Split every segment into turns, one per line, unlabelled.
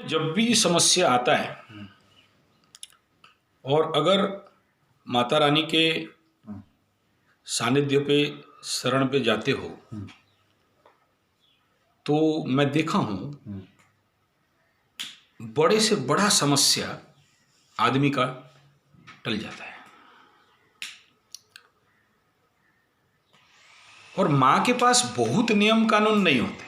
जब भी समस्या आता है और अगर माता रानी के सानिध्य पे, शरण पे जाते हो तो मैं देखा हूं बड़े से बड़ा समस्या आदमी का टल जाता है। और माँ के पास बहुत नियम कानून नहीं होते,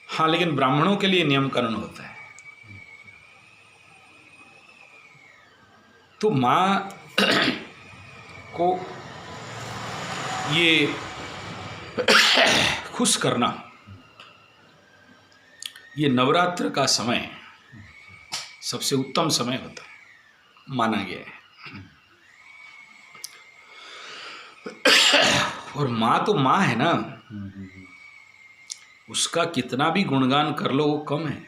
हाँ, लेकिन ब्राह्मणों के लिए नियम कानून होता है। तो माँ को ये खुश करना, ये नवरात्र का समय सबसे उत्तम समय होता है, माना गया है। और माँ तो माँ है ना, उसका कितना भी गुणगान कर लो वो कम है।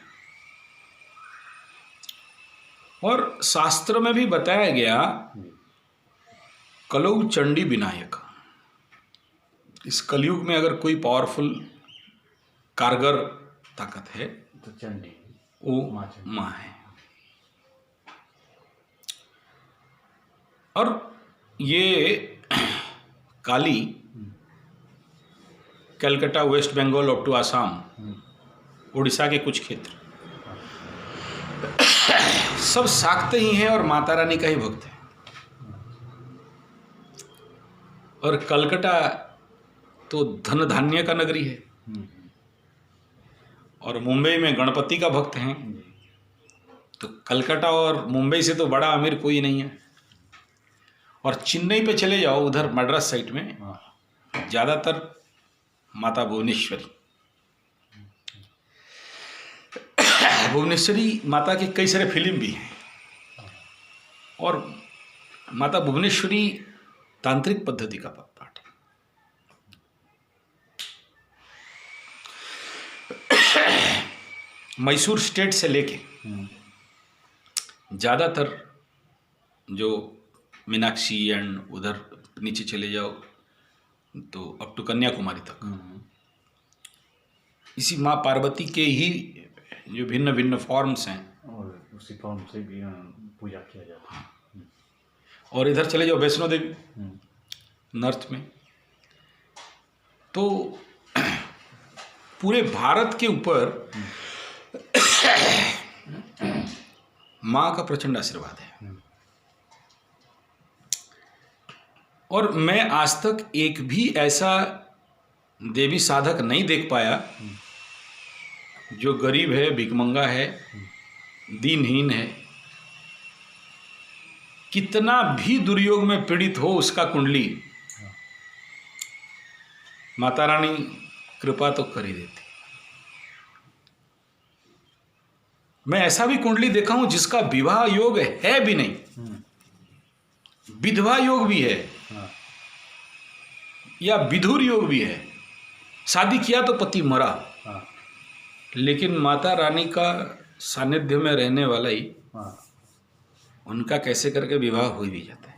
और शास्त्र में भी बताया गया, कलौ चंडी विनायक, इस कलयुग में अगर कोई पावरफुल कारगर ताकत है
तो चंडी
वो माँ है। और ये Kali Calcutta, west Bengal up to Assam, Orissa के कुछ क्षेत्र सब शाक्त ही हैं और माता रानी का ही भक्त है। और कलकत्ता तो धन धान्य का नगरी है, और मुंबई में गणपति का भक्त हैं। तो कलकत्ता और मुंबई से तो बड़ा अमीर कोई नहीं है। और चेन्नई पे चले जाओ, उधर मद्रास साइड में ज़्यादातर माता भुवनेश्वरी, भुवनेश्वरी माता के कई सारे फिल्म भी हैं। और माता भुवनेश्वरी तांत्रिक पद्धति का पाठ है। मैसूर स्टेट से लेके ज़्यादातर जो मीनाक्षी एंड उधर नीचे चले जाओ तो अप टू कन्याकुमारी तक इसी माँ पार्वती के ही जो भिन्न भिन्न फॉर्म्स हैं,
और उसी फॉर्म से भी पूजा किया जाता है।
और इधर चले जाओ वैष्णो देवी नॉर्थ में, तो पूरे भारत के ऊपर माँ का प्रचंड आशीर्वाद है। और मैं आज तक एक भी ऐसा देवी साधक नहीं देख पाया जो गरीब है, भिखमंगा है, दीनहीन है, कितना भी दुर्योग में पीड़ित हो, उसका कुंडली माता रानी कृपा तो कर ही देती। मैं ऐसा भी कुंडली देखा हूं जिसका विवाह योग है भी नहीं, विधवा योग भी है, या विधुर योग भी है। शादी किया तो पति मरा, लेकिन माता रानी का सानिध्य में रहने वाला ही उनका कैसे करके विवाह हो भी जाता है।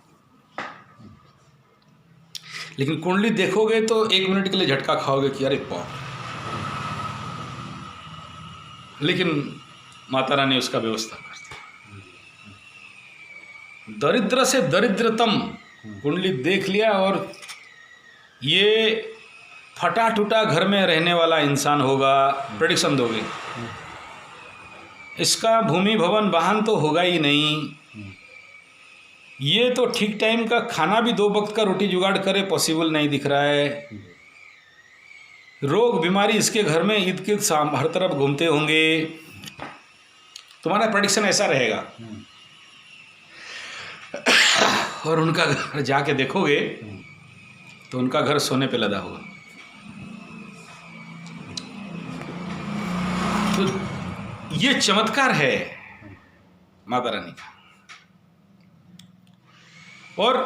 लेकिन कुंडली देखोगे तो 1 मिनट के लिए झटका खाओगे कि अरे बाप, लेकिन माता रानी उसका व्यवस्था करती है। दरिद्र से दरिद्रतम कुंडली देख लिया और ये फटा टूटा घर में रहने वाला इंसान होगा, प्रेडिक्शन दोगे। इसका भूमि भवन वाहन तो होगा ही नहीं, ये तो ठीक टाइम का खाना भी 2 वक्त का रोटी जुगाड़ करे पॉसिबल नहीं दिख रहा है। रोग बीमारी इसके घर में ईद के हर तरफ घूमते होंगे। तुम्हारा प्रेडिक्शन ऐसा रहेगा। और उनका घर जाके देखोगे तो उनका घर सोने पे लदा होगा। तो ये चमत्कार है माता रानी का। और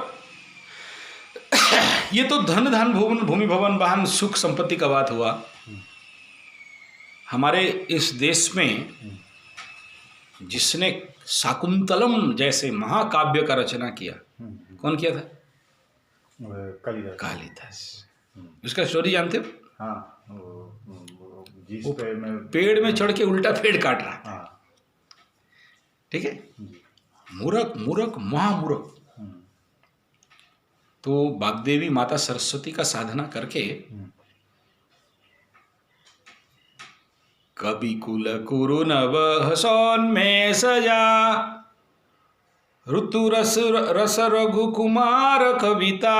ये तो धन धन भूमि भवन वाहन सुख संपत्ति का बात हुआ। हमारे इस देश में जिसने शाकुंतलम जैसे महाकाव्य का रचना किया, कौन किया था?
कालिदास।
कालिदास। उसका स्टोरी जानते हो?
हाँ, जिस पेड़ में
पेड़ में चढ़ के उल्टा पेड़ काट रहा था।
हाँ
ठीक है,
जी।
मूर्ख मूर्ख महामूर्ख। तो वाग्देवी माता सरस्वती का साधना करके कवि कुल कुरु नव हसौन में सजा, ऋतु रस रस रघु कुमार कविता।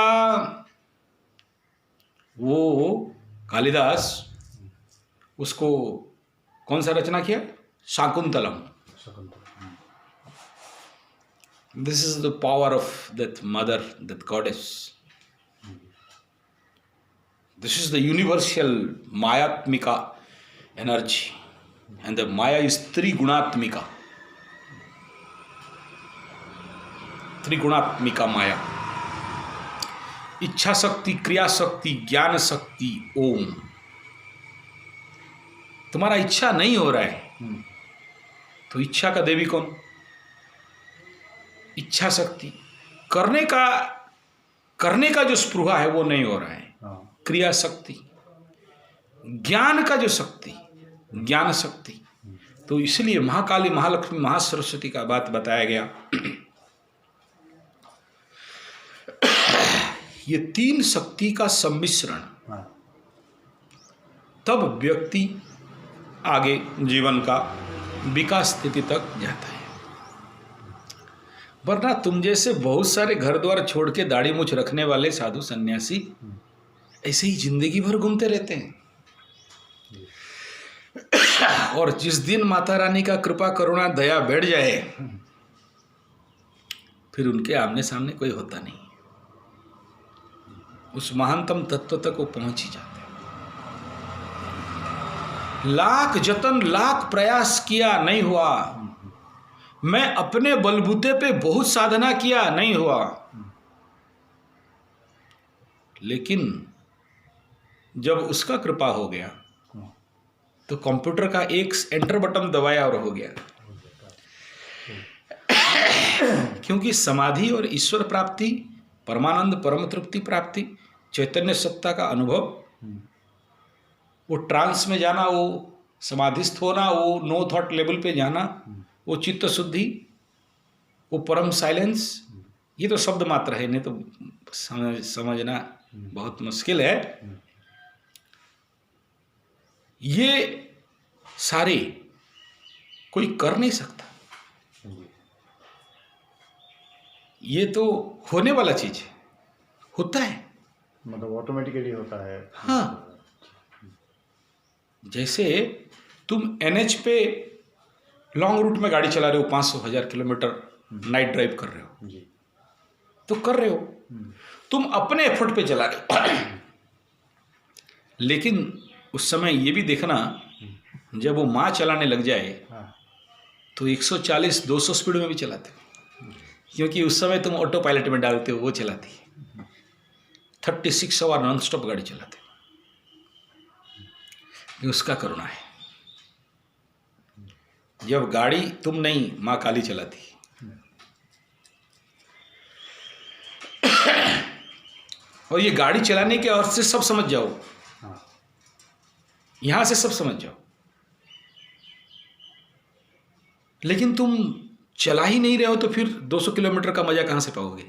वो कालिदास उसको कौन सा रचना किया? Shakuntalam. This is the power of that mother, that goddess. This is the universal Mayatmika energy. And the Maya is Trigunatmika. Trigunatmika Maya. इच्छा शक्ति, क्रिया शक्ति, ज्ञान शक्ति, ओम। तुम्हारा इच्छा नहीं हो रहा है तो इच्छा का देवी कौन? इच्छा शक्ति। करने का जो स्पृहा है वो नहीं हो रहा है, क्रिया शक्ति। ज्ञान का जो शक्ति, ज्ञान शक्ति। तो इसलिए महाकाली, महालक्ष्मी, महासरस्वती का बात बताया गया। ये तीन शक्ति का सम्मिश्रण, तब व्यक्ति आगे जीवन का विकास स्थिति तक जाता है। वरना तुम जैसे बहुत सारे घर द्वार छोड़ के दाढ़ी मूछ रखने वाले साधु सन्यासी ऐसे ही जिंदगी भर घूमते रहते हैं। और जिस दिन माता रानी का कृपा करुणा दया बैठ जाए फिर उनके आमने सामने कोई होता नहीं। उस महानतम तत्व तक वो पहुंच ही जाते हैं। लाख जतन लाख प्रयास किया नहीं हुआ, मैं अपने बलबूते पे बहुत साधना किया नहीं हुआ, लेकिन जब उसका कृपा हो गया तो कंप्यूटर का एक एंटर बटन दबाया और हो गया। क्योंकि समाधि और ईश्वर प्राप्ति, परमानंद, परम तृप्ति प्राप्ति, चैतन्य सत्ता का अनुभव, वो ट्रांस में जाना, वो समाधिस्थ होना, वो नो थॉट लेवल पे जाना, वो चित्त शुद्धि, वो परम साइलेंस, ये तो शब्द मात्र है, नहीं तो समझना बहुत मुश्किल है। ये सारे कोई कर नहीं सकता, ये तो होने वाला चीज है, होता है,
मतलब ऑटोमेटिकली होता है।
हाँ, जैसे तुम NH पे लॉन्ग रूट में गाड़ी चला रहे हो, 500,000 किलोमीटर नाइट ड्राइव कर रहे हो
जी।
तो कर रहे हो, तुम अपने एफर्ट पे चला रहे हो। लेकिन उस समय ये भी देखना, जब वो माँ चलाने लग जाए तो 140-200 स्पीड में भी चलाते हो, क्योंकि उस समय तुम ऑटो पायलट में डालते हो, वो चलाती है। 36 आवर नॉन स्टॉप गाड़ी चलाते हो, ये उसका करुणा है। जब गाड़ी तुम नहीं, माँ काली चलाती है। और ये गाड़ी चलाने के अर्थ से सब समझ जाओ, यहां से सब समझ जाओ। लेकिन तुम चला ही नहीं रहे हो तो फिर 200 किलोमीटर का मजा कहां से पाओगे?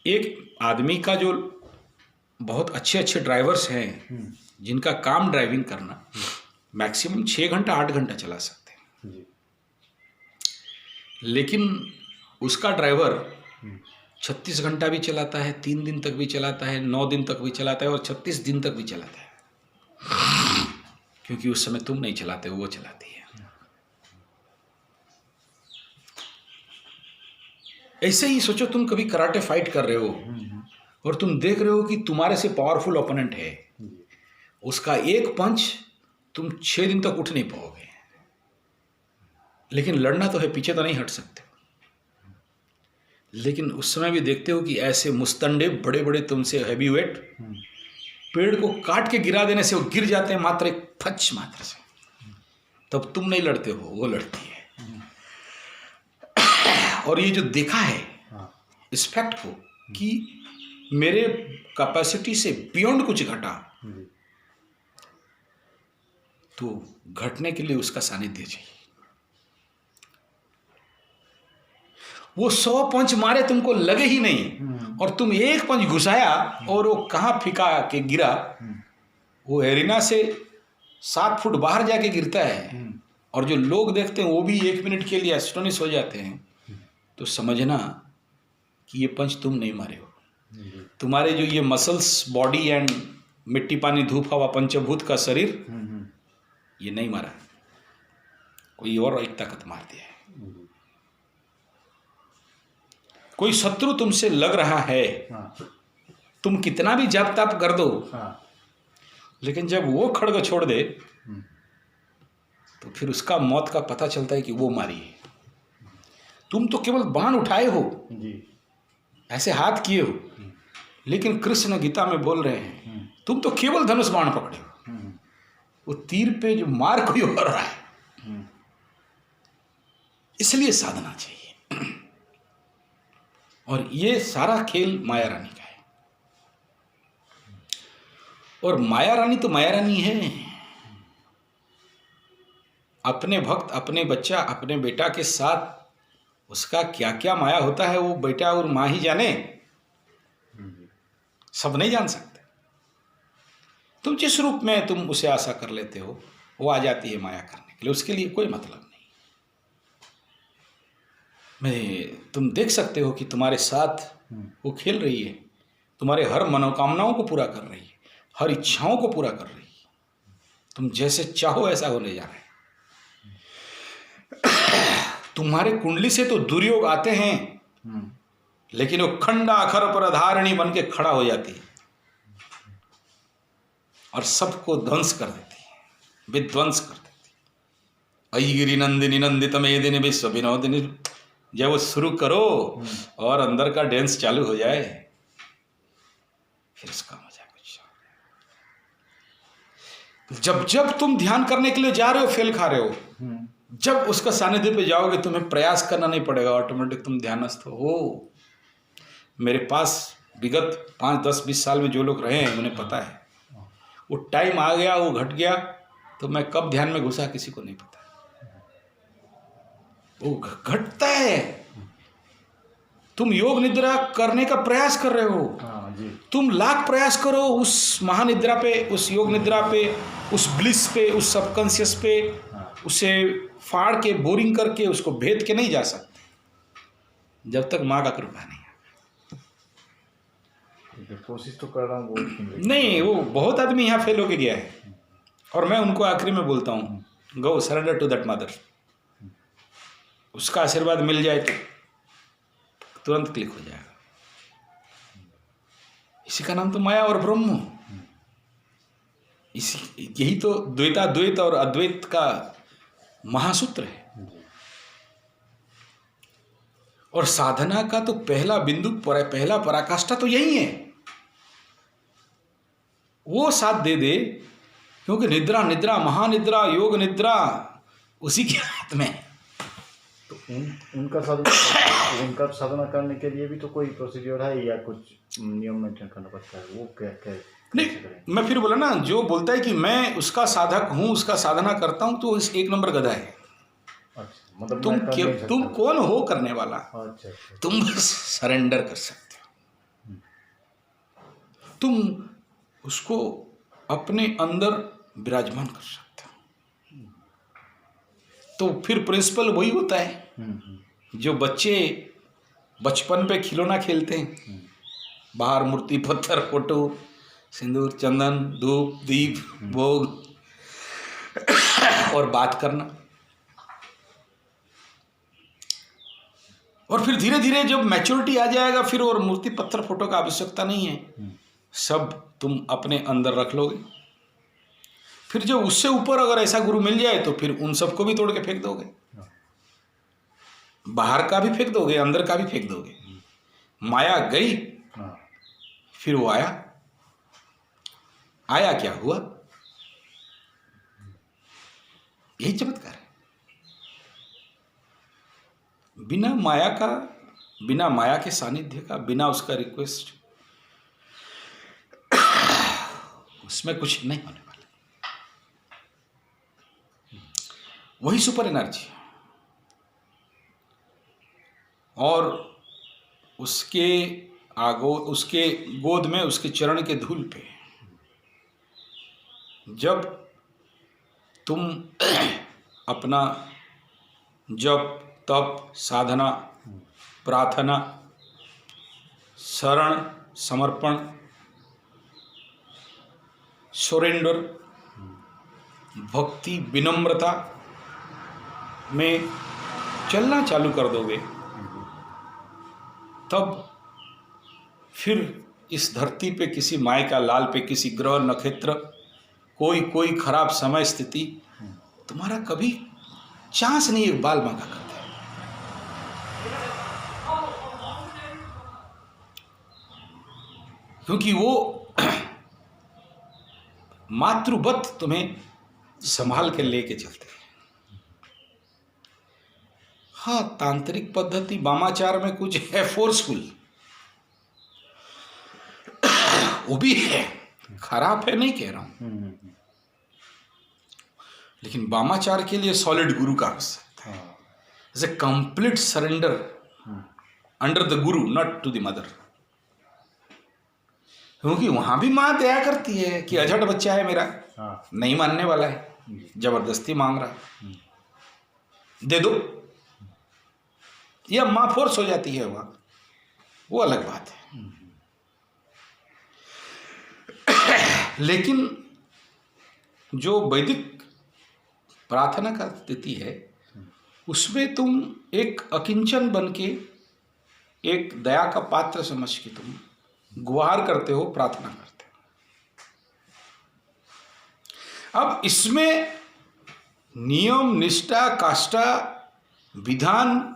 एक आदमी का जो बहुत अच्छे अच्छे ड्राइवर्स हैं जिनका काम ड्राइविंग करना, मैक्सिमम 6 घंटा 8 घंटा चला सकते हैं, लेकिन उसका ड्राइवर 36 घंटा भी चलाता है, 3 दिन तक भी चलाता है, 9 दिन तक भी चलाता है और 36 दिन तक भी चलाता है, क्योंकि उस समय तुम नहीं चलाते हो, वो चलाती है। ऐसे ही सोचो, तुम कभी कराटे फाइट कर रहे हो और तुम देख रहे हो कि तुम्हारे से पावरफुल ओपोनेंट है, उसका एक पंच तुम 6 दिन तक उठ नहीं पाओगे, लेकिन लड़ना तो है, पीछे तो नहीं हट सकते। लेकिन उस समय भी देखते हो कि ऐसे मुस्तंडे बड़े बड़े तुमसे हैवी वेट पेड़ को काट के गिरा देने से वो गिर जाते हैं मात्र एक फच मात्र से, तब तुम नहीं लड़ते हो, वो लड़ती है। और ये जो देखा है इस फैक्ट को कि मेरे कैपेसिटी से बियॉन्ड कुछ घटा, तो घटने के लिए उसका सानिध्य चाहिए। वो 100 पंच मारे तुमको लगे ही नहीं, और तुम एक पंच घुसाया और वो कहाँ फिका के गिरा, वो एरिना से 7 फुट बाहर जाके गिरता है, और जो लोग देखते हैं वो भी 1 मिनट के लिए एस्टोनिश हो जाते हैं। तो समझना कि ये पंच तुम नहीं मारे हो, तुम्हारे जो ये मसल्स, बॉडी एंड मिट्टी पानी धूप हवा पंचभूत का शरीर, ये नहीं मारा, कोई और एक ताकत मार दिया है। कोई शत्रु तुमसे लग रहा है, तुम कितना भी जप तप कर दो, लेकिन जब वो खड्ग छोड़ दे तो फिर उसका मौत का पता चलता है कि वो मारी है। तुम तो केवल बाण उठाए हो जी, ऐसे हाथ किए हो, लेकिन कृष्ण गीता में बोल रहे हैं तुम तो केवल धनुष बाण पकड़े हो, वो तीर पे जो मार कोई हो रहा है। इसलिए साधना चाहिए, और ये सारा खेल माया रानी का है। और माया रानी तो माया रानी है, अपने भक्त, अपने बच्चा, अपने बेटा के साथ उसका क्या क्या माया होता है वो बेटा और माँ ही जाने, सब नहीं जान सकते। तुम जिस रूप में तुम उसे आशा कर लेते हो वो आ जाती है माया करने के लिए, उसके लिए कोई मतलब नहीं। तुम देख सकते हो कि तुम्हारे साथ वो खेल रही है, तुम्हारे हर मनोकामनाओं को पूरा कर रही है, हर इच्छाओं को पूरा कर रही है, तुम जैसे चाहो ऐसा होने जा रहे हैं। तुम्हारे कुंडली से तो दुर्योग आते हैं, लेकिन वो खंडा अखर पर धारिणी बन के खड़ा हो जाती है और सबको ध्वंस कर देती है, विध्वंस कर देती है। अयगिरी नंदिनी नंदित मेदिनी विश्व विनोदिनी, जब वो शुरू करो और अंदर का डांस चालू हो जाए, फिर उसका मजा कुछ। जब जब तुम ध्यान करने के लिए जा रहे हो फेल खा रहे हो, जब उसका सानिध्य पे जाओगे तुम्हें प्रयास करना नहीं पड़ेगा, ऑटोमेटिक तुम ध्यानस्थ हो। मेरे पास विगत 5, 10, 20 साल में जो लोग रहे हैं उन्हें पता है, वो टाइम आ गया, वो घट गया तो मैं कब ध्यान में घुसा किसी को नहीं पता। वो घटता है, तुम योग निद्रा करने का प्रयास कर रहे हो, तुम लाख प्रयास करो उस महानिद्रा पे, उस योग निद्रा पे, उस ब्लिस पे, उस सबकॉन्शियस पे, उसे फाड़ के बोरिंग करके उसको भेद के नहीं जा सकते जब तक माँ का कृपा नहीं है।
कोशिश तो कर रहा हूँ,
नहीं, वो बहुत आदमी यहाँ फेल होके गया है, और मैं उनको आखिरी में बोलता हूँ, गो सरेंडर टू दैट मदर। उसका आशीर्वाद मिल जाए तो तुरंत क्लिक हो जाएगा। इसी का नाम तो माया और ब्रह्म, इसी यही तो द्वैताद्वैत और अद्वैत का महासूत्र है। और साधना का तो पहला बिंदु, पहला पराकाष्ठा तो यही है, वो साथ दे दे, क्योंकि निद्रा निद्रा महानिद्रा योग निद्रा उसी के हाथ में।
तो उनका साधना करने के लिए भी तो कोई प्रोसीजर है या कुछ नियम मेंटेन करना पड़ता है, वो क्या क्या
नहीं, मैं फिर बोला ना, जो बोलता है कि मैं उसका साधक हूँ, उसका साधना करता हूँ, तो इस 1 नंबर गधा है।
अच्छा, मतलब
तुम कौन हो करने वाला?
अच्छा।
तुम बस सरेंडर कर सकते हो, तुम उसको अपने अंदर विराजमान कर सकते हो। तो फिर प्रिंसिपल वही होता है जो बच्चे बचपन पे खिलौना खेलते हैं, बाहर मूर्ति पत्थर फोटो सिंदूर चंदन धूप दीप भोग और बात करना, और फिर धीरे धीरे जब मैच्योरिटी आ जाएगा फिर और मूर्ति पत्थर फोटो का आवश्यकता नहीं है, सब तुम अपने अंदर रख लोगे। फिर जब उससे ऊपर अगर ऐसा गुरु मिल जाए तो फिर उन सबको भी तोड़ के फेंक दोगे, बाहर का भी फेंक दोगे, अंदर का भी फेंक दोगे। माया गई, फिर वो आया क्या हुआ, यही चमत्कार है। बिना माया का, बिना माया के सानिध्य का, बिना उसका रिक्वेस्ट, उसमें कुछ नहीं होने वाला। वही सुपर एनर्जी है। और उसके गोद में उसके चरण के धूल पे जब तुम अपना जप तप साधना प्रार्थना शरण समर्पण सरेंडर भक्ति विनम्रता में चलना चालू कर दोगे, तब फिर इस धरती पे किसी माय का लाल पे किसी ग्रह नक्षत्र कोई खराब समय स्थिति तुम्हारा कभी चांस नहीं एक बाल बांका करते। क्योंकि वो मातृवत तुम्हें संभाल के लेके चलते हैं। हाँ, तांत्रिक पद्धति वामाचार में कुछ है फोर्सफुल, वो भी है, खराब है नहीं कह रहा हूं, लेकिन वामाचार के लिए सॉलिड गुरु का आवश्यकता है। जैसे complete surrender under the Guru, not to the mother. क्योंकि वहां भी मां दया करती है कि अझट बच्चा है मेरा, नहीं मानने वाला है, जबरदस्ती मांग रहा है, दे दो, या मां फोर्स हो जाती है वहां, वो अलग बात है। लेकिन जो वैदिक प्रार्थना का स्थिति है उसमें तुम एक अकिंचन बन के एक दया का पात्र समझ के तुम गुहार करते हो, प्रार्थना करते हो। अब इसमें नियम निष्ठा काष्ठा विधान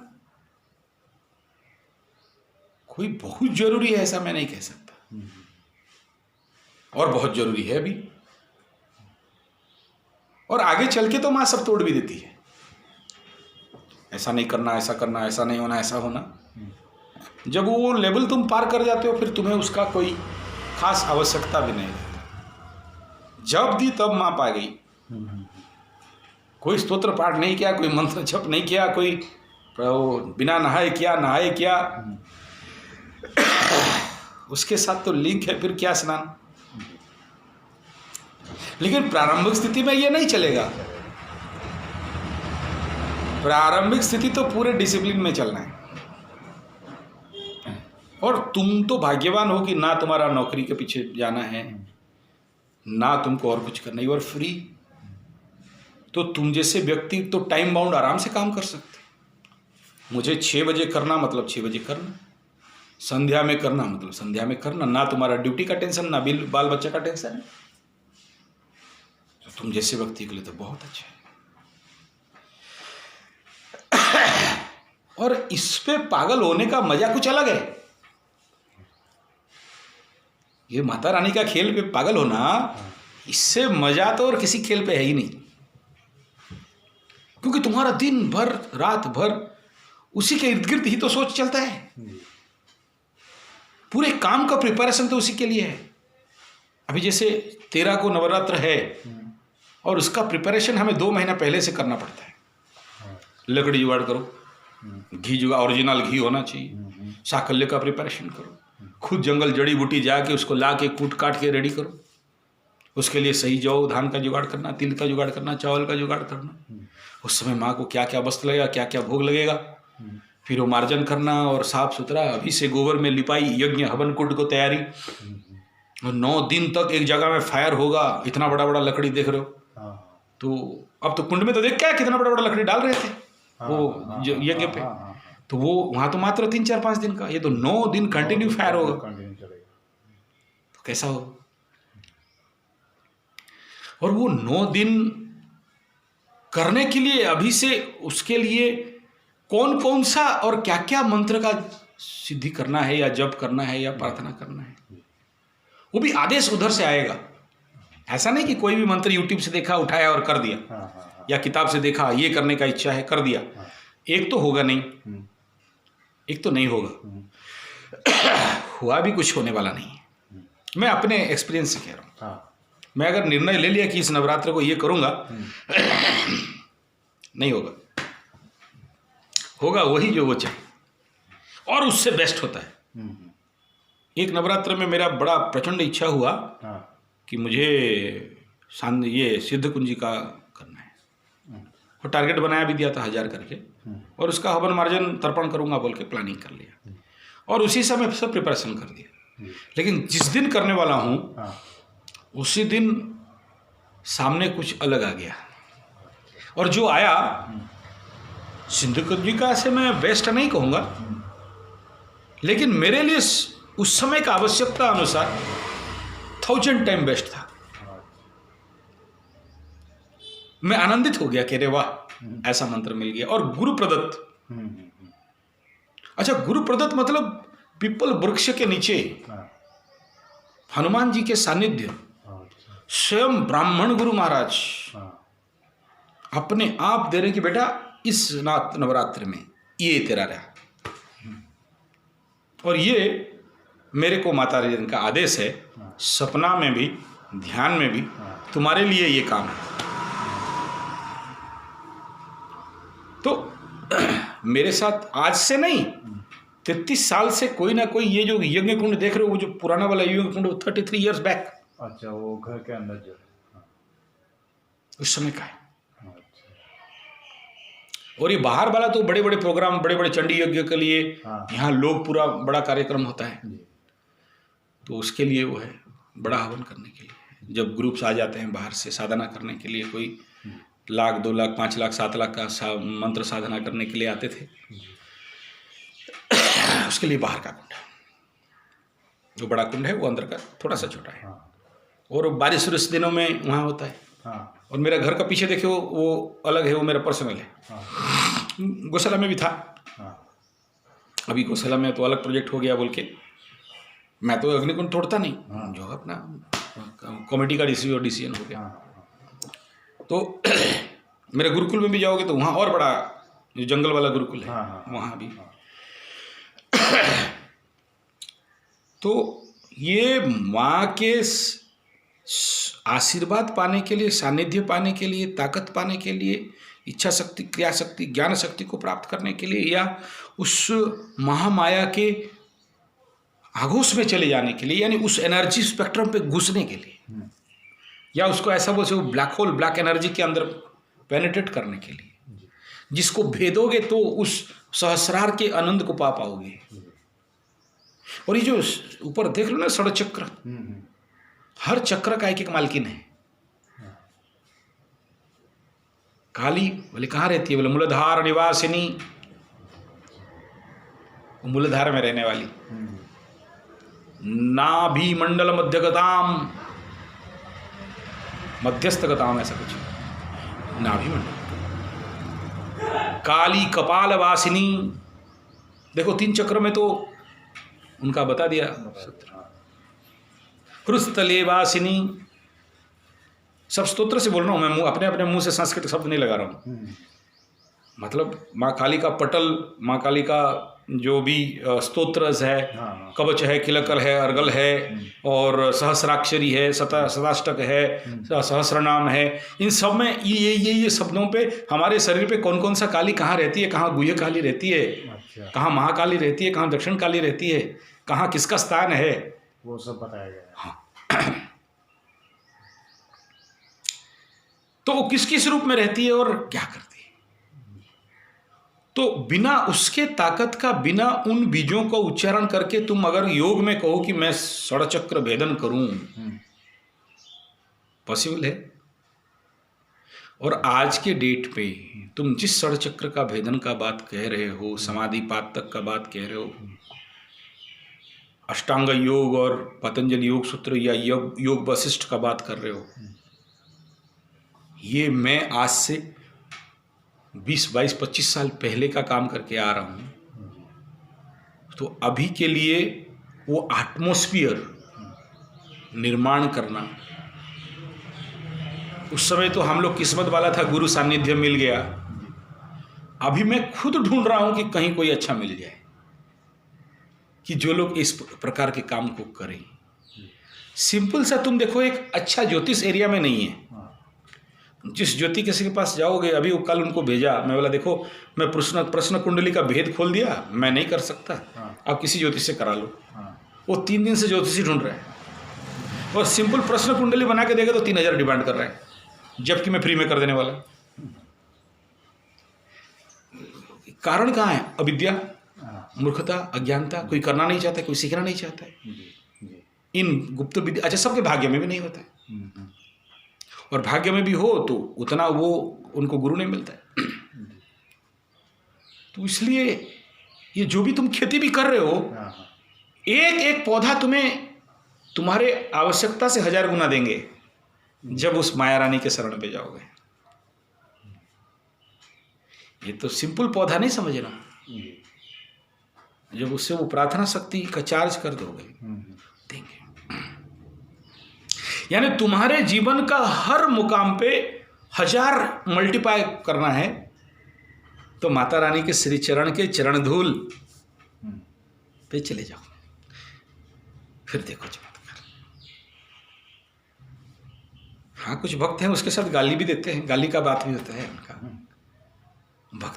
कोई बहुत जरूरी है ऐसा मैं नहीं कह सकता, और बहुत जरूरी है भी, और आगे चल के तो मां सब तोड़ भी देती है। ऐसा नहीं करना, ऐसा करना, ऐसा नहीं होना, ऐसा होना। जब वो लेवल तुम पार कर जाते हो फिर तुम्हें उसका कोई खास आवश्यकता भी नहीं रहती। जब दी तब मां पा गई। कोई स्तोत्र पाठ नहीं किया, कोई मंत्र जप नहीं किया, कोई बिना नहाए किया, उसके साथ तो लिंक है, फिर क्या स्नान। लेकिन प्रारंभिक स्थिति में ये नहीं चलेगा। प्रारंभिक स्थिति तो पूरे डिसिप्लिन में चलना है। और तुम तो भाग्यवान हो कि ना तुम्हारा नौकरी के पीछे जाना है, ना तुमको और कुछ करना, यू आर फ्री। तो तुम जैसे व्यक्ति तो टाइम बाउंड आराम से काम कर सकते। मुझे 6 बजे करना मतलब 6 बजे करना, संध्या में करना मतलब संध्या में करना, ना तुम्हारा ड्यूटी का टेंशन, ना बाल बच्चा का टेंशन है। तो तुम जैसे व्यक्ति के लिए तो बहुत अच्छा है। और इस पे पागल होने का मजा कुछ अलग है। ये माता रानी का खेल पे पागल होना, इससे मजा तो और किसी खेल पे है ही नहीं। क्योंकि तुम्हारा दिन भर रात भर उसी के इर्द गिर्द ही तो सोच चलता है। पूरे काम का प्रिपरेशन तो उसी के लिए है। अभी जैसे 13 को नवरात्र है और उसका प्रिपरेशन हमें 2 महीना पहले से करना पड़ता है। लकड़ी जुगाड़ करो, घी जुगाड़, ओरिजिनल घी होना चाहिए, साकल्य का प्रिपरेशन करो, खुद जंगल जड़ी बूटी जाके उसको ला के कूट काट के रेडी करो। उसके लिए सही जौ धान का जुगाड़ करना, तिल का जुगाड़ करना, चावल का जुगाड़ करना। उस समय माँ को क्या क्या वस्त्र लगेगा, क्या क्या भोग लगेगा, फिर वो मार्जन करना और साफ सुथरा अभी से गोबर में लिपाई, यज्ञ हवन कुंड को तैयारी। और 9 दिन तक एक जगह में फायर होगा। इतना बड़ा बड़ा लकड़ी देख रहे हो, तो अब तो कुंड में तो देख क्या कितना बड़ा बड़ा लकड़ी डाल रहे थे वो यज्ञ पे। तो वो वहां तो मात्र 3, 4, 5 दिन का, ये तो 9 दिन कंटिन्यू फायर होगा। तो कैसा हो। और वो 9 दिन करने के लिए अभी से उसके लिए कौन कौन सा और क्या क्या मंत्र का सिद्धि करना है, या जप करना है, या प्रार्थना करना है, वो भी आदेश उधर से आएगा। ऐसा नहीं कि कोई भी मंत्र यूट्यूब से देखा उठाया और कर दिया, या किताब से देखा ये करने का इच्छा है कर दिया। एक तो होगा नहीं, एक तो नहीं होगा, हुआ भी कुछ होने वाला नहीं है। मैं अपने एक्सपीरियंस से कह रहा हूँ। मैं अगर निर्णय ले लिया कि इस नवरात्र को ये करूँगा, नहीं होगा, होगा वही जो वो चाहे और उससे बेस्ट होता है। एक नवरात्र में मेरा बड़ा प्रचंड इच्छा हुआ
हाँ
कि मुझे ये सिद्ध कुंजी का करना है और टारगेट बनाया भी दिया था 1000 करके और उसका हवन मार्जन तर्पण करूंगा बोल के प्लानिंग कर लिया और उसी समय सब प्रिपरेशन कर दिया। लेकिन जिस दिन करने वाला हूँ
हाँ
उसी दिन सामने कुछ अलग आ गया और जो आया सिद्ध कुंजी का से मैं बेस्ट नहीं कहूँगा, लेकिन मेरे लिए उस समय का आवश्यकता अनुसार 1000 टाइम बेस्ट था। मैं आनंदित हो गया कि अरे वाह ऐसा मंत्र मिल गया। और गुरु प्रदत्त, अच्छा गुरु प्रदत्त मतलब पीपल वृक्ष के नीचे हनुमान जी के सानिध्य, स्वयं ब्राह्मण गुरु महाराज अपने आप दे रहे कि बेटा इस नवरात्र में ये तेरा रहा। और ये मेरे को माता रानी का आदेश है, सपना में भी ध्यान में भी तुम्हारे लिए ये काम है। तो मेरे साथ आज से नहीं 33 साल से कोई ना कोई ये जो यज्ञ कुंड देख रहे हो, वो जो पुराना वाला यज्ञ कुंड 33 इयर्स बैक,
अच्छा वो घर के अंदर जो है
उस समय का है। और ये बाहर वाला तो बड़े बड़े प्रोग्राम, बड़े बड़े चंडी यज्ञ के लिए यहाँ लोग पूरा बड़ा कार्यक्रम होता है, तो उसके लिए वो है बड़ा हवन करने के लिए। जब ग्रुप्स आ जाते हैं बाहर से साधना करने के लिए, कोई 1 लाख 2 लाख 5 लाख 7 लाख का मंत्र साधना करने के लिए आते थे, उसके लिए बाहर का कुंड है। जो बड़ा कुंड है वो अंदर का थोड़ा सा छोटा है और बारिश उरिश दिनों में वहाँ होता है। और मेरा घर का पीछे देखिए वो अलग है, वो मेरा पर्सनल है। गौशाला में भी था, अभी गौशाला में तो अलग प्रोजेक्ट हो गया बोल के मैं तो अग्निकुंड तोड़ता नहीं, जो अपना कमेटी का डिसीजन हो गया। तो मेरे गुरुकुल में भी जाओगे तो वहाँ और बड़ा जो जंगल वाला गुरुकुल है वहाँ भी। तो ये माँ के आशीर्वाद पाने के लिए, सानिध्य पाने के लिए, ताकत पाने के लिए, इच्छा शक्ति, क्रिया शक्ति, ज्ञान शक्ति को प्राप्त करने के लिए, या उस महामाया के आगोश में चले जाने के लिए, यानी उस एनर्जी स्पेक्ट्रम पे घुसने के लिए, या उसको ऐसा बोल सकते ब्लैक होल, ब्लैक एनर्जी के अंदर पेनिट्रेट करने के लिए, जिसको भेदोगे तो उस सहस्रार के आनंद को पा पाओगे। और ये जो ऊपर देख लो ना षड चक्र, हर चक्र का एक मालकिन है। काली बोले कहाँ रहती है, बोले मूलाधार निवासिनी, मूलाधार में रहने वाली। नाभि मंडल मध्यगताम, मध्यस्थगताम ऐसा कुछ, नाभि मंडल। काली कपाल वासिनी, देखो 3 चक्र में तो उनका बता दिया। हृस्तले वासिनी, सब स्तोत्र से बोल रहा हूँ मैं, अपने अपने मुंह से संस्कृत शब्द नहीं लगा रहा हूँ। मतलब माँ काली का पटल, माँ काली का जो भी स्तोत्र है, कवच है, किलकल है, अर्गल है, और सहस्राक्षरी है, सताष्टक है, सहस्रनाम है, इन सब में ये शब्दों पे हमारे शरीर पे कौन कौन सा काली कहाँ रहती है, कहाँ गुह्य काली रहती है, कहाँ महाकाली रहती है, कहाँ दक्षिण काली रहती है, कहाँ किसका स्थान है,
वो सब बताया गया।
हाँ। तो वो किस किस रूप में रहती है और क्या करती है। तो बिना उसके ताकत का, बिना उन बीजों का उच्चारण करके तुम अगर योग में कहो कि मैं षडचक्र भेदन करूं, पॉसिबल है। और आज के डेट पे तुम जिस षडचक्र का भेदन का बात कह रहे हो, समाधिपात तक का बात कह रहे हो, अष्टांग योग और पतंजलि योग सूत्र या योग वशिष्ठ का बात कर रहे हो, ये मैं आज से 20, 22, 25 साल पहले का काम करके आ रहा हूँ। तो अभी के लिए वो एटमॉस्फेयर निर्माण करना, उस समय तो हम लोग किस्मत वाला था, गुरु सानिध्य मिल गया। अभी मैं खुद ढूंढ रहा हूँ कि कहीं कोई अच्छा मिल जाए कि जो लोग इस प्रकार के काम को करें। सिंपल सा तुम देखो, एक अच्छा ज्योतिष एरिया में नहीं है, जिस ज्योति किसी के पास जाओगे, अभी वो कल उनको भेजा, मैं बोला देखो मैं प्रश्न कुंडली का भेद खोल दिया, मैं नहीं कर सकता, आप किसी ज्योतिष से करा लो। वो 3 दिन से ज्योतिषी ढूंढ रहे हैं और सिंपल प्रश्न कुंडली बना के देगा तो 3000 डिमांड कर रहे हैं, जबकि मैं फ्री में कर देने वाला। कारण कहाँ है? अविद्या, मूर्खता, अज्ञानता। कोई करना नहीं चाहता, कोई सीखना नहीं चाहता है इन गुप्त विद्या। अच्छा, सबके भाग्य में भी नहीं होता है, और भाग्य में भी हो तो उतना वो उनको गुरु नहीं मिलता है। तो इसलिए ये जो भी तुम खेती भी कर रहे हो, एक एक पौधा तुम्हें तुम्हारे आवश्यकता से 1000 गुना देंगे जब उस माया रानी के शरण पे जाओगे। ये तो सिंपल पौधा नहीं समझना, जब उससे वो प्रार्थना शक्ति का चार्ज कर दोगे देंगे। यानी तुम्हारे जीवन का हर मुकाम पे 1000 मल्टीप्लाई करना है तो माता रानी के श्री चरण के चरण धूल पे चले जाओ, फिर देखो चमत्कार। हाँ, कुछ भक्त हैं उसके साथ गाली भी देते हैं, गाली का बात भी होता है उनका।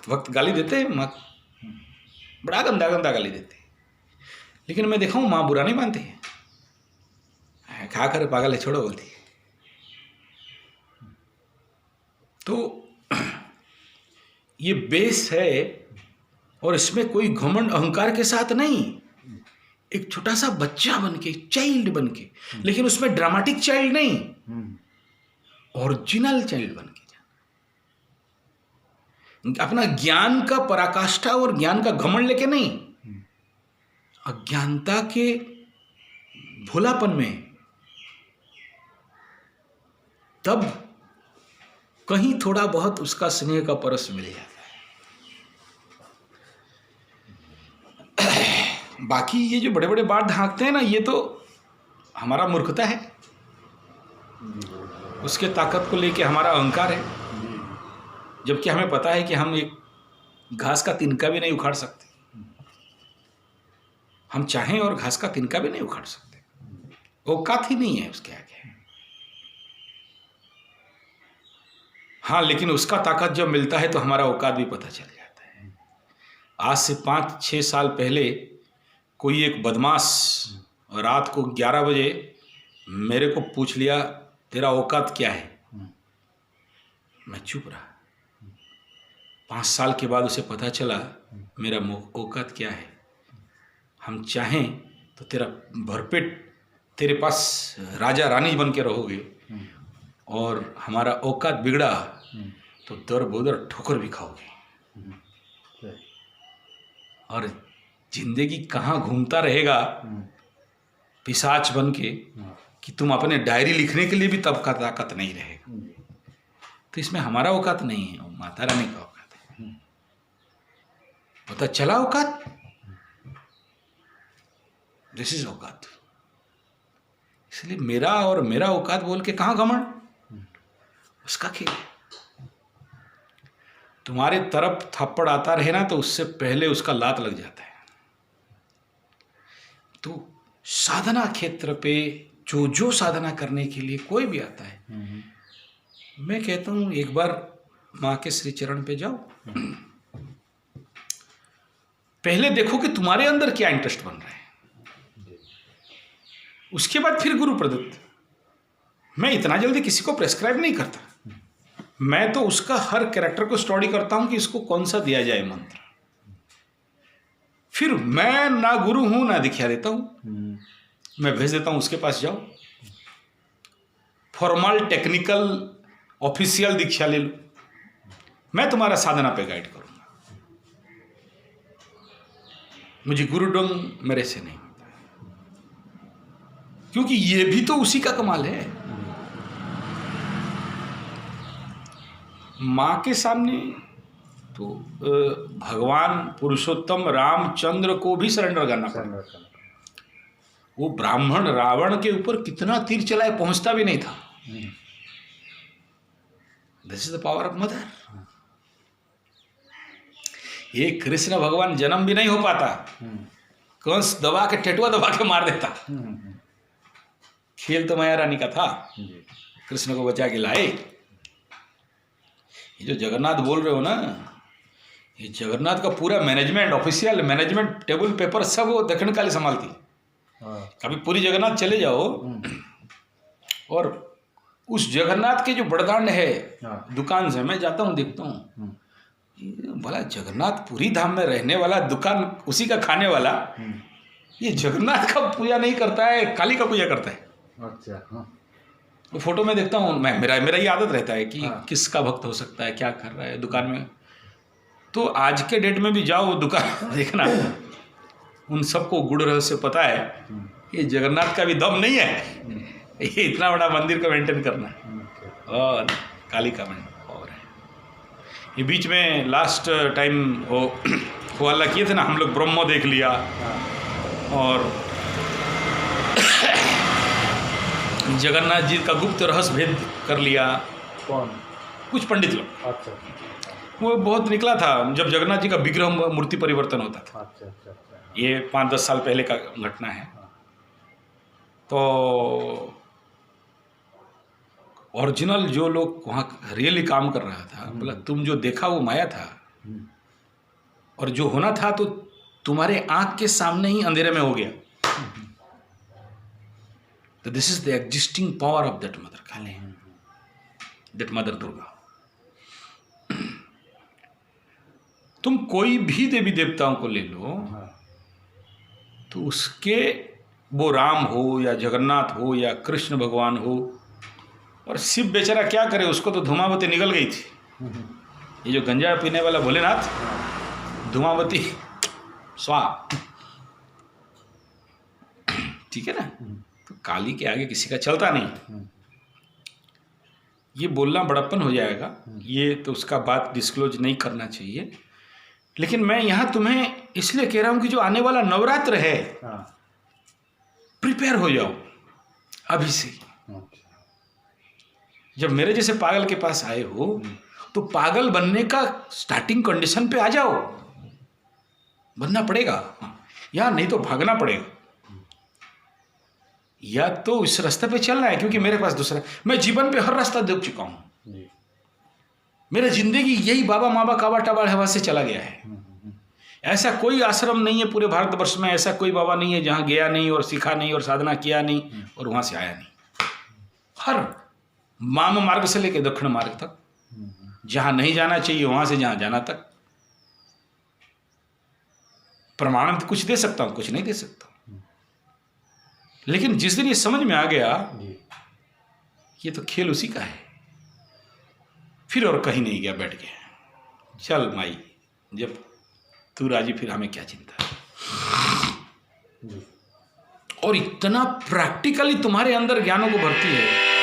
भक्त गाली देते हैं, माँ बड़ा गंदा गंदा गाली देते हैं, लेकिन मैं देखा हूँ माँ बुरा नहीं मानती है, खा कर पागल है छोड़ो बोलती है। तो ये बेस है, और इसमें कोई घमंड अहंकार के साथ नहीं, एक छोटा सा बच्चा बन के, चाइल्ड बन के, लेकिन उसमें ड्रामेटिक चाइल्ड नहीं, ओरिजिनल चाइल्ड बन के अपना ज्ञान का पराकाष्ठा और ज्ञान का घमंड लेके नहीं, अज्ञानता के भोलापन में, तब कहीं थोड़ा बहुत उसका स्नेह का परस मिल जाता है। बाकी ये जो बड़े बड़े बात ढांकते हैं ना, ये तो हमारा मूर्खता है, उसके ताकत को लेके हमारा अहंकार है, जबकि हमें पता है कि हम एक घास का तिनका भी नहीं उखाड़ सकते। हम चाहें और घास का तिनका भी नहीं उखाड़ सकते, औकात ही नहीं है उसके आगे। हाँ, लेकिन उसका ताकत जब मिलता है तो हमारा औकात भी पता चल जाता है। आज से 5-6 साल पहले कोई एक बदमाश रात को 11 बजे मेरे को पूछ लिया तेरा औकात क्या है, मैं चुप रहा। 5 साल के बाद उसे पता चला मेरा औकात क्या है। हम चाहें तो तेरा भरपेट तेरे पास राजा रानी बन के रहोगे, और हमारा औकात बिगड़ा तो दर बोदर ठोकर भी खाओगे, और जिंदगी कहाँ घूमता रहेगा पिशाच बन के कि तुम अपने डायरी लिखने के लिए भी तब का ताकत नहीं रहेगा। तो इसमें हमारा औकात नहीं है, माता रानी का औकात है। पता चला औकात, दिस इज औकात। इसलिए मेरा और मेरा औकात बोल के कहाँ घमंड, उसका खेल। तुम्हारे तरफ थप्पड़ आता रहे ना तो उससे पहले उसका लात लग जाता है। तो साधना क्षेत्र पे जो साधना करने के लिए कोई भी आता है, मैं कहता हूँ एक बार माँ के श्री चरण पे जाओ, पहले देखो कि तुम्हारे अंदर क्या इंटरेस्ट बन रहा है, उसके बाद फिर गुरु प्रदत्त। मैं इतना जल्दी किसी को प्रेस्क्राइब नहीं करता, मैं तो उसका हर कैरेक्टर को स्टडी करता हूं कि इसको कौन सा दिया जाए मंत्र। फिर मैं ना गुरु हूं ना दीक्षा देता हूं, मैं भेज देता हूं उसके पास, जाओ फॉर्मल टेक्निकल ऑफिशियल दीक्षा ले लो, मैं तुम्हारा साधना पे गाइड करूंगा। मुझे गुरु डोंग मेरे से नहीं होता, क्योंकि ये भी तो उसी का कमाल है। माँ के सामने तो भगवान पुरुषोत्तम रामचंद्र को भी सरेंडर करना पड़ा। वो ब्राह्मण रावण के ऊपर कितना तीर चलाए, पहुंचता भी नहीं था। This is the power of mother. ये कृष्ण भगवान जन्म भी नहीं हो पाता, कंस दबा के टेटुआ दबा के मार देता। खेल तो माया रानी का था, कृष्ण को बचा के लाए, ये जो जगन्नाथ बोल रहे हो ना, ये जगन्नाथ का पूरा management, official management, table paper सब वो दक्षिण काली संभालती है।
हाँ।
कभी पूरी जगन्नाथ चले जाओ और उस जगन्नाथ के जो बड़दांड है
हाँ।
दुकान से मैं जाता हूँ, देखता हूँ, भला जगन्नाथ पुरी धाम में रहने वाला, दुकान उसी का खाने वाला, ये जगन्नाथ का पूजा नहीं करता है, काली का पूजा करता है।
अच्छा। हाँ।
वो फोटो में देखता हूँ मैं, मेरा ये आदत रहता है कि
हाँ।
किसका भक्त हो सकता है, क्या कर रहा है दुकान में। तो आज के डेट में भी जाओ दुकान देखना, उन सबको गुड़ रहस्य पता है ये जगन्नाथ का भी दम नहीं है ये इतना बड़ा मंदिर को मेंटेन करना, और काली का मेंटेन। और ये बीच में लास्ट टाइम वो वाला किए थे ना हम लोग, ब्रह्मो देख लिया और जगन्नाथ जी का गुप्त रहस्य भेद कर लिया।
कौन?
कुछ पंडित लोग।
अच्छा।
वो बहुत निकला था जब जगन्नाथ जी का विग्रह मूर्ति परिवर्तन होता था।
अच्छा अच्छा अच्छा।
ये 5-10 साल पहले का घटना है। तो ओरिजिनल जो लोग वहाँ रियली काम कर रहा था, बोला तुम जो देखा वो माया था, और जो होना था तो तुम्हारे आंख के सामने ही अंधेरे में हो गया। तो this is the existing power of that mother Kali, that mother Durga. तुम कोई भी देवी देवताओं को ले लो, तो उसके वो राम हो या जगन्नाथ हो या कृष्ण भगवान हो, और शिव बेचारा क्या करे, उसको तो धूमावती निकल गई थी। ये जो गंजा पीने वाला भोलेनाथ, धूमावती स्वा, ठीक है ना। तो काली के आगे किसी का चलता नहीं। ये बोलना बड़प्पन हो जाएगा, ये तो उसका बात डिस्क्लोज नहीं करना चाहिए। लेकिन मैं यहाँ तुम्हें इसलिए कह रहा हूँ कि जो आने वाला नवरात्र है, प्रिपेयर हो जाओ अभी से। जब मेरे जैसे पागल के पास आए हो, तो पागल बनने का स्टार्टिंग कंडीशन पे आ जाओ। बनना पड़ेगा, या नहीं तो भागना पड़ेगा, या तो इस रास्ते पे चलना है, क्योंकि मेरे पास दूसरा, मैं जीवन पे हर रास्ता देख चुका हूँ। मेरा जिंदगी यही बाबा माबा काबा टाबा हवा से चला गया है। ऐसा कोई आश्रम नहीं है पूरे भारतवर्ष में, ऐसा कोई बाबा नहीं है जहाँ गया नहीं और सीखा नहीं और साधना किया नहीं और वहाँ से आया नहीं। हर वाम मार्ग से लेकर दक्षिण मार्ग तक, जहाँ नहीं जाना चाहिए वहाँ से जहाँ जाना तक। प्रमाण तो कुछ दे सकता हूँ, कुछ नहीं दे सकता, लेकिन जिस दिन ये समझ में आ गया ये तो खेल उसी का है, फिर और कहीं नहीं गया, बैठ गया। चल माई, जब तू राजी फिर हमें क्या चिंता है। और इतना प्रैक्टिकली तुम्हारे अंदर ज्ञानों को भरती है